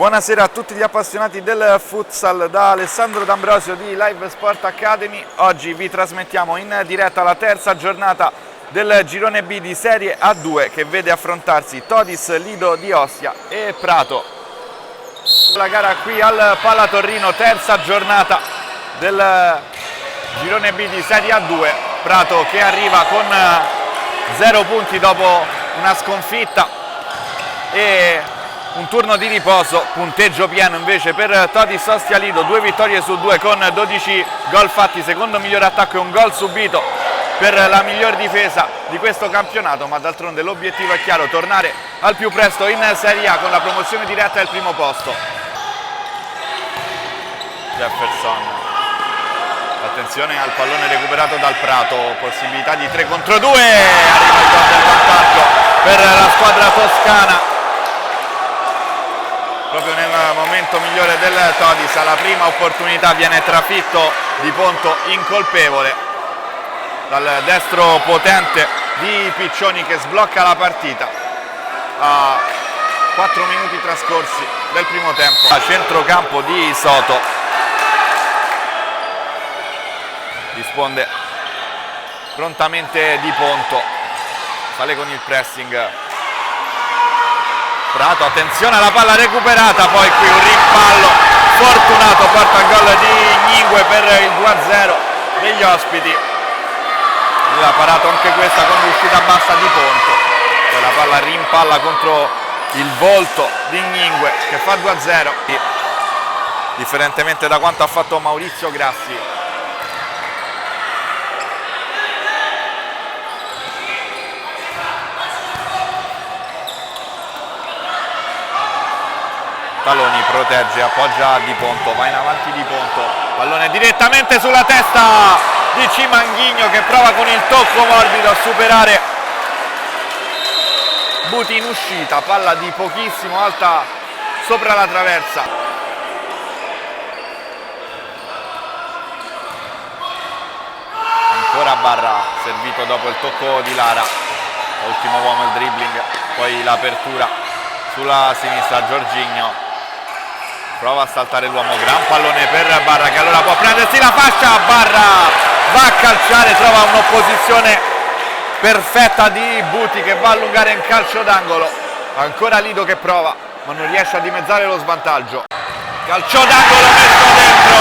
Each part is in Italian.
Buonasera a tutti gli appassionati del futsal da Alessandro D'Ambrosio di Live Sport Academy. Oggi vi trasmettiamo in diretta la terza giornata del girone B di Serie A2 che vede affrontarsi Todis Lido di Ostia e Prato. La gara qui al Palla Torrino, terza giornata del girone B di Serie A2. Prato che arriva con 0 punti dopo una sconfitta e un turno di riposo, punteggio pieno invece per Todis Ostia Lido, 2 vittorie su 2 con 12 gol fatti, secondo miglior attacco e un gol subito per la miglior difesa di questo campionato, ma d'altronde l'obiettivo è chiaro, tornare al più presto in Serie A con la promozione diretta al primo posto. Jefferson, attenzione al pallone recuperato dal Prato, possibilità di 3 contro 2, arriva il gol del vantaggio per la squadra toscana. Proprio nel momento migliore del Todis, alla prima opportunità viene trafitto Di Ponto incolpevole dal destro potente di Piccioni che sblocca la partita a 4 minuti trascorsi del primo tempo. A centrocampo di Soto, risponde prontamente Di Ponto, sale con il pressing Prato, attenzione alla palla recuperata, poi qui un rimpallo fortunato porta al gol di Gningue per il 2-0 degli ospiti. La parata anche questa con l'uscita bassa di Ponto, poi la palla rimpalla contro il volto di Gningue che fa 2-0, differentemente da quanto ha fatto Maurizio Grassi. Taloni protegge, appoggia Di Ponto, va in avanti Di Ponto, pallone direttamente sulla testa di Cimanghigno che prova con il tocco morbido a superare Buti in uscita, palla di pochissimo alta sopra la traversa. Ancora Barra, servito dopo il tocco di Lara, ultimo uomo il dribbling, poi l'apertura sulla sinistra, Giorginio prova a saltare l'uomo, gran pallone per Barra che allora può prendersi la fascia, Barra va a calciare, trova un'opposizione perfetta di Buti che va a allungare in calcio d'angolo, ancora Lido che prova ma non riesce a dimezzare lo svantaggio, calcio d'angolo messo dentro,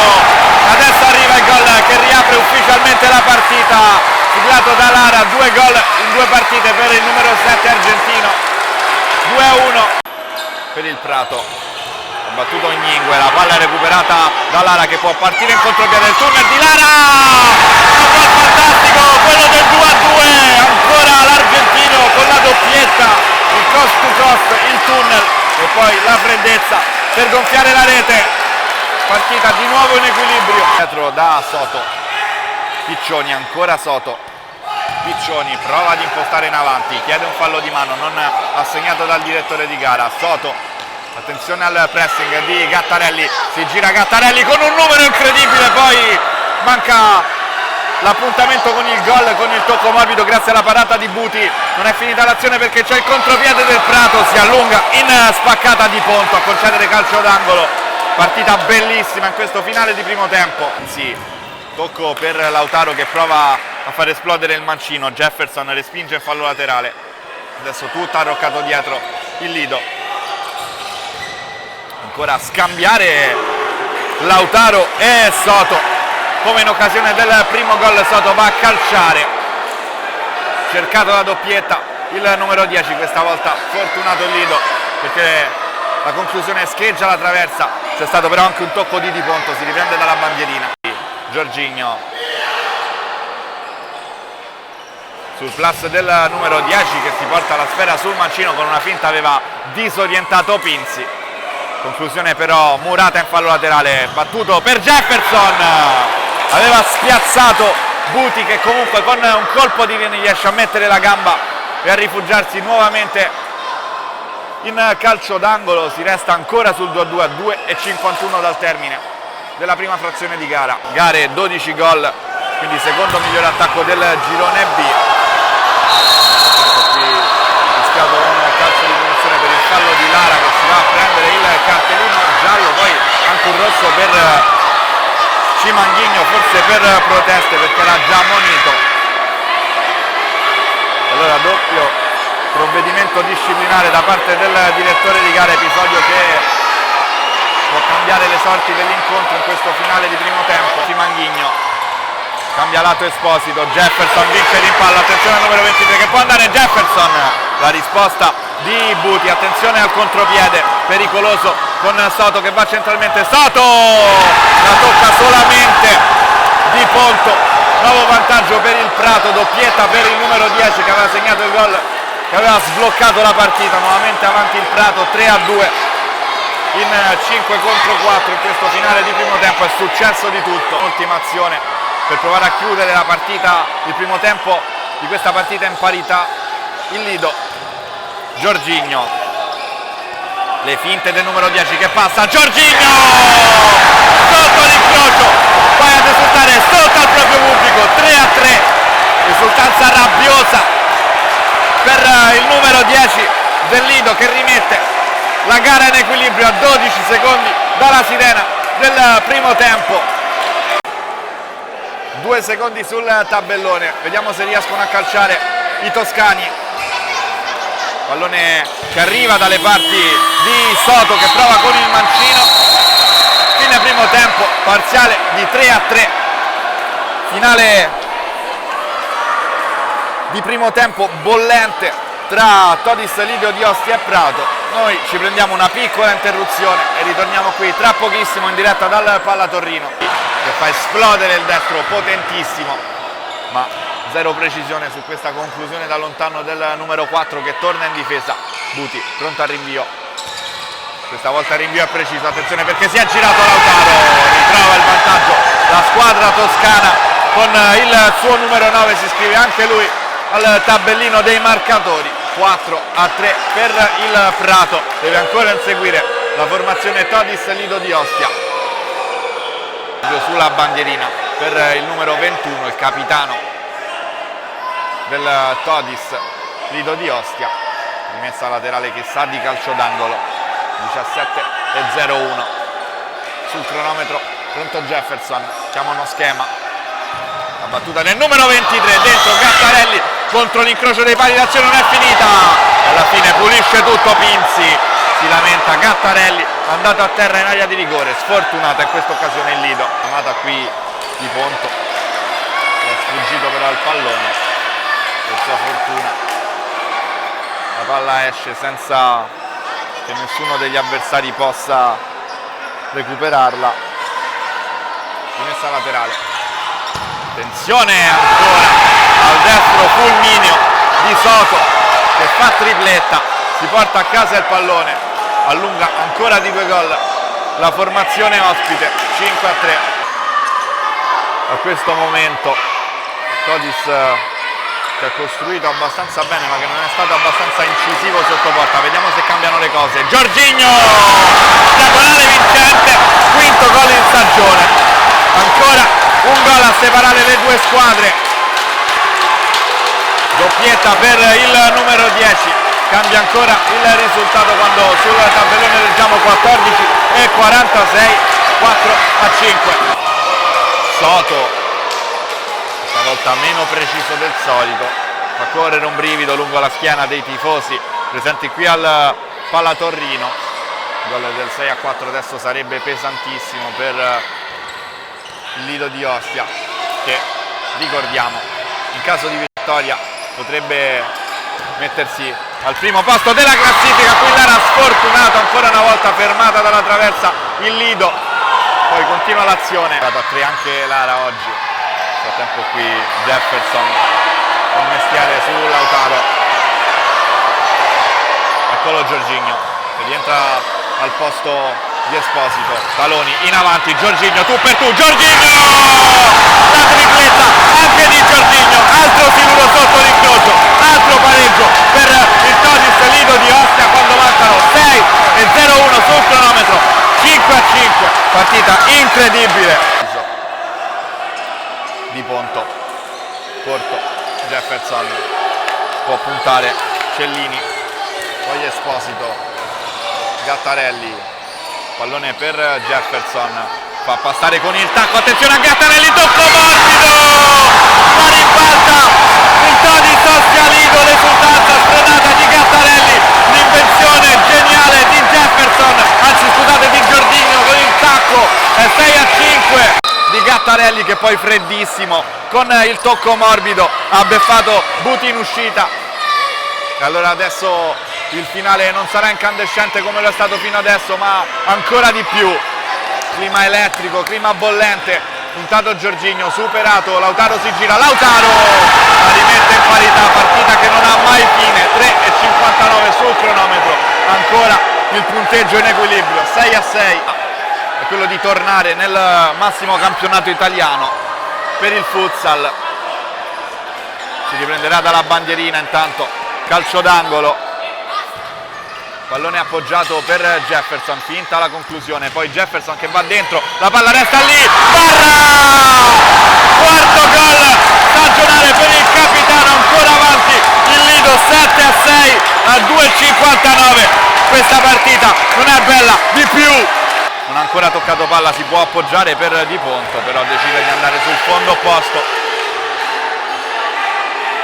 adesso arriva il gol che riapre ufficialmente la partita, siglato da Lara, 2 gol in 2 partite per il numero 7 argentino, 2-1 per il Prato. Battuto Gningue, la palla è recuperata da Lara che può partire in contropiede del tunnel di Lara, un gol fantastico, quello del 2-2, ancora l'argentino con la doppietta, il cost to cost, il tunnel e poi la freddezza per gonfiare la rete, partita di nuovo in equilibrio. Dietro da Soto, Piccioni, ancora Soto, Piccioni prova ad impostare in avanti, chiede un fallo di mano non assegnato dal direttore di gara. Soto, attenzione al pressing di Gattarelli, si gira Gattarelli con un numero incredibile, poi manca l'appuntamento con il gol, con il tocco morbido grazie alla parata di Buti. Non è finita l'azione perché c'è il contropiede del Prato, si allunga in spaccata Di Ponto a concedere calcio d'angolo. Partita bellissima in questo finale di primo tempo. Sì, tocco per Lautaro che prova a far esplodere il mancino, Jefferson respinge il fallo laterale, adesso tutto arroccato dietro il Lido. Ancora a scambiare Lautaro e Soto, come in occasione del primo gol Soto va a calciare, cercato la doppietta il numero 10, questa volta fortunato il Lido perché la conclusione scheggia la traversa, c'è stato però anche un tocco di Ponto, si riprende dalla bandierina. Giorginio sul plus del numero 10 che si porta la sfera sul mancino, con una finta aveva disorientato Pinzi. Conclusione però murata in fallo laterale, battuto per Jefferson, aveva spiazzato Buti che comunque con un colpo di vene riesce a mettere la gamba e a rifugiarsi nuovamente in calcio d'angolo. Si resta ancora sul 2-2 a 2:51 dal termine della prima frazione di gara. Gare 12 gol, quindi secondo miglior attacco del girone B. Qui rischiato un calcio di punizione per il fallo di Lara che si va a prendere il cartellino giallo, poi anche un rosso per Cimanghigno, forse per proteste perché era già ammonito. Allora doppio provvedimento disciplinare da parte del direttore di gara, episodio che può cambiare le sorti dell'incontro in questo finale di primo tempo. Cimanghigno cambia lato Esposito, Jefferson vince in palla, attenzione al numero 23 che può andare Jefferson, la risposta di Buti, attenzione al contropiede pericoloso con Soto che va centralmente, Soto la tocca solamente Di Ponto, nuovo vantaggio per il Prato, doppietta per il numero 10 che aveva segnato il gol che aveva sbloccato la partita, nuovamente avanti il Prato 3-2 in 5 contro 4 in questo finale di primo tempo. È successo di tutto, ultima azione per provare a chiudere la partita, il primo tempo di questa partita in parità. Il Lido, Giorginio, le finte del numero 10 che passa, Giorginio sotto l'incrocio, poi ad esultare sotto al proprio pubblico, 3-3, risultanza rabbiosa per il numero 10 del Lido che rimette la gara in equilibrio a 12 secondi dalla sirena del primo tempo. 2 secondi sul tabellone, vediamo se riescono a calciare i toscani. Pallone che arriva dalle parti di Soto che prova con il mancino. Fine primo tempo, parziale di 3-3. Finale di primo tempo bollente tra Todis Lidio di Ostia e Prato. Noi ci prendiamo una piccola interruzione e ritorniamo qui tra pochissimo in diretta dal Palla Torino, che fa esplodere il destro potentissimo, ma zero precisione su questa conclusione da lontano del numero 4 che torna in difesa. Buti pronto al rinvio, questa volta il rinvio è preciso, attenzione perché si è girato Lautaro, ritrova il vantaggio la squadra toscana con il suo numero 9, si iscrive anche lui al tabellino dei marcatori. 4-3 per il Prato, deve ancora inseguire la formazione Todis Lido di Ostia. Sulla bandierina per il numero 21, il capitano del Todis Lido di Ostia, rimessa laterale che sa di calcio d'angolo. 17-01 sul cronometro, pronto Jefferson, chiama uno schema, la battuta del numero 23 dentro Gattarelli contro l'incrocio dei pali, l'azione non è finita, alla fine pulisce tutto Pinzi, si lamenta Gattarelli, andato a terra in area di rigore, sfortunata in questa occasione il Lido, amata qui Di Ponto, è sfuggito però al pallone, per sua fortuna la palla esce senza che nessuno degli avversari possa recuperarla. Rimessa laterale, attenzione ancora al destro fulmineo di Soto che fa tripletta, si porta a casa il pallone, allunga ancora di 2 gol la formazione ospite. 5-3 a questo momento. Todis che ha costruito abbastanza bene ma che non è stato abbastanza incisivo sotto porta. Vediamo se cambiano le cose. Giorginio, diagonale vincente, quinto gol in stagione, ancora un gol a separare le due squadre, doppietta per il numero 10, cambia ancora il risultato quando sul tabellone leggiamo 14-46, 4-5. Soto stavolta meno preciso del solito, fa correre un brivido lungo la schiena dei tifosi presenti qui al Palla Torino. Il gol del 6-4 adesso sarebbe pesantissimo per il Lido di Ostia che, ricordiamo, in caso di vittoria potrebbe mettersi al primo posto della classifica. Qui Lara sfortunato, ancora una volta fermata dalla traversa il Lido, poi continua l'azione, è a 3 anche Lara oggi. Nel frattempo qui Jefferson con mestiere su Lautaro, eccolo Giorginio che rientra al posto di Esposito, Taloni in avanti, Giorginio tu per tu, Giorginio, la tripletta anche di Giorginio, altro sicuro sotto l'incrocio, altro pareggio per il Todis Lido di Ostia quando mancano 6-01 sul cronometro. 5-5, partita incredibile. Di Ponto, corto, Jefferson può puntare, Cellini, poi Esposito, Gattarelli, pallone per Jefferson, fa passare con il tacco, attenzione a Gattarelli, tocco morbido, ma ribalta il Todis Ostia Lido, l'esultanza sfrenata di Gattarelli, l'invenzione geniale di Jefferson, anzi scusate di Giorginio con il tacco, è 6-5 di Gattarelli che poi freddissimo con il tocco morbido ha beffato Buti in uscita. E allora adesso il finale non sarà incandescente come lo è stato fino adesso, ma ancora di più. Clima elettrico, clima bollente, puntato Giorginio, superato, Lautaro si gira, Lautaro la rimette in parità, partita che non ha mai fine, 3,59 sul cronometro, ancora il punteggio in equilibrio, 6-6, è quello di tornare nel massimo campionato italiano per il futsal. Si riprenderà dalla bandierina intanto, calcio d'angolo. Pallone appoggiato per Jefferson, finta la conclusione, poi Jefferson che va dentro, la palla resta lì, Barra! Quarto gol stagionale per il capitano, ancora avanti il Lido, 7-6 a 2,59, questa partita non è bella di più. Non ha ancora toccato palla, si può appoggiare per Di Ponto, però decide di andare sul fondo opposto.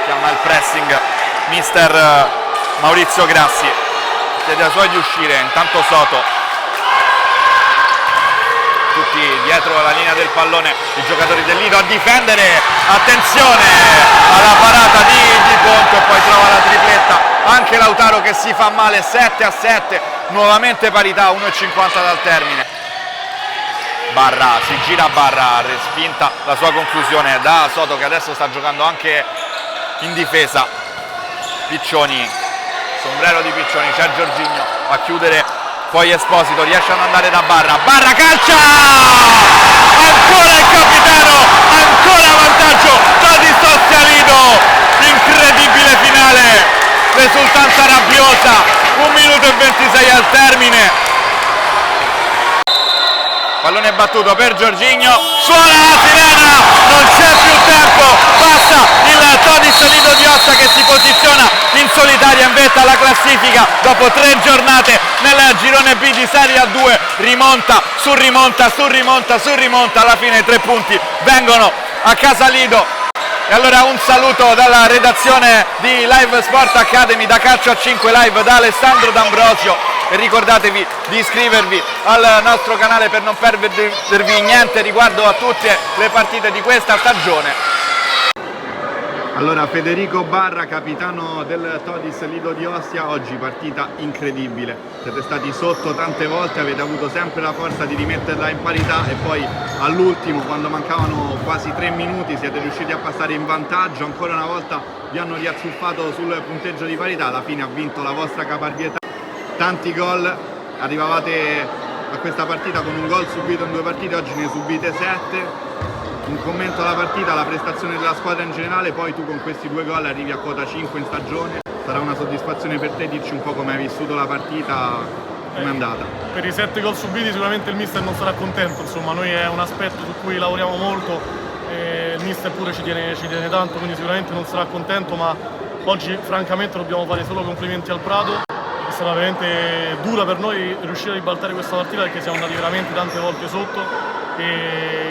Chiama il pressing mister Maurizio Grassi. Chiede ai suoi di uscire, intanto Soto, tutti dietro la linea del pallone, i giocatori del Lido a difendere, attenzione alla parata di Ponto e poi trova la tripletta, anche Lautaro che si fa male, 7-7, nuovamente parità, 1,50 dal termine. Barra, si gira Barra, respinta la sua conclusione da Soto che adesso sta giocando anche in difesa. Piccioni, sombrero di Piccioni, c'è Giorginio a chiudere, poi Esposito, riesce ad andare da Barra, Barra calcia! Ancora il capitano, ancora vantaggio, Todis Ostia Lido, incredibile finale, l'esultanza rabbiosa, 1 minuto e 26 al termine. Pallone battuto per Giorginio, suona la sirena, non c'è più tempo, passa il Todis Lido di Ostia che si posiziona in solitaria in vetta alla classifica dopo 3 giornate nel girone B di Serie A2, rimonta su rimonta su rimonta su rimonta, alla fine 3 punti vengono a casa Lido. E allora un saluto dalla redazione di Live Sport Academy, da Calcio a 5 Live, da Alessandro D'Ambrosio, e ricordatevi di iscrivervi al nostro canale per non perdervi niente riguardo a tutte le partite di questa stagione. Allora, Federico Barra, capitano del Todis Lido di Ostia, oggi partita incredibile, siete stati sotto tante volte, avete avuto sempre la forza di rimetterla in parità e poi all'ultimo, quando mancavano quasi 3 minuti, siete riusciti a passare in vantaggio, ancora una volta vi hanno riazzuffato sul punteggio di parità, alla fine ha vinto la vostra caparbietà, tanti gol, arrivavate a questa partita con un gol subito in 2 partite, oggi ne subite 7. Un commento alla partita, alla prestazione della squadra in generale, poi tu con questi 2 gol arrivi a quota 5 in stagione, sarà una soddisfazione per te, dirci un po' come hai vissuto la partita, come è andata? Per i 7 gol subiti sicuramente il mister non sarà contento, insomma noi è un aspetto su cui lavoriamo molto, il mister pure ci tiene tanto, quindi sicuramente non sarà contento, ma oggi francamente dobbiamo fare solo complimenti al Prato, è stata veramente dura per noi riuscire a ribaltare questa partita perché siamo andati veramente tante volte sotto e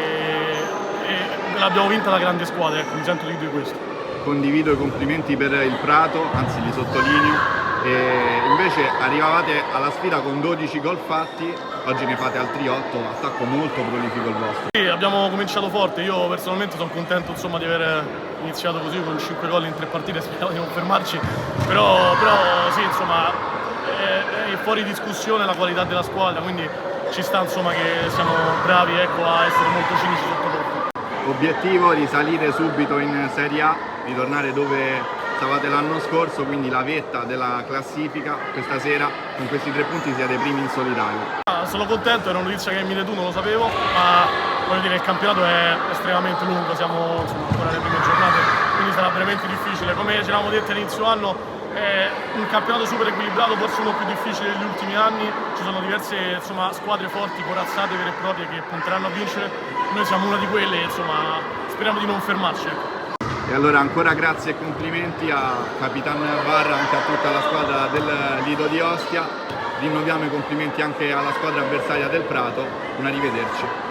l'abbiamo vinta la grande squadra, ecco, mi sento di dire questo. Condivido i complimenti per il Prato, anzi li sottolineo, e invece arrivavate alla sfida con 12 gol fatti, oggi ne fate altri 8, attacco molto prolifico il vostro. Sì, abbiamo cominciato forte, io personalmente sono contento insomma, di aver iniziato così con 5 gol in 3 partite, speriamo di non fermarci, però sì, insomma è fuori discussione la qualità della squadra, quindi ci sta insomma che siamo bravi, ecco, a essere molto cinici sotto porta. Obiettivo risalire subito in Serie A, ritornare dove stavate l'anno scorso, quindi la vetta della classifica. Questa sera con questi 3 punti siete primi in solitario. Sono contento, era una notizia che mi dai tu, non lo sapevo, ma voglio dire il campionato è estremamente lungo, siamo insomma, ancora alle prime giornate, quindi sarà veramente difficile. Come ci eravamo detti all'inizio anno, è un campionato super equilibrato, forse uno più difficile degli ultimi anni, ci sono diverse insomma, squadre forti, corazzate vere e proprie che punteranno a vincere, noi siamo una di quelle, insomma speriamo di non fermarci. E allora ancora grazie e complimenti a Capitano Navarra, anche a tutta la squadra del Lido di Ostia. Rinnoviamo i complimenti anche alla squadra avversaria del Prato. Un arrivederci.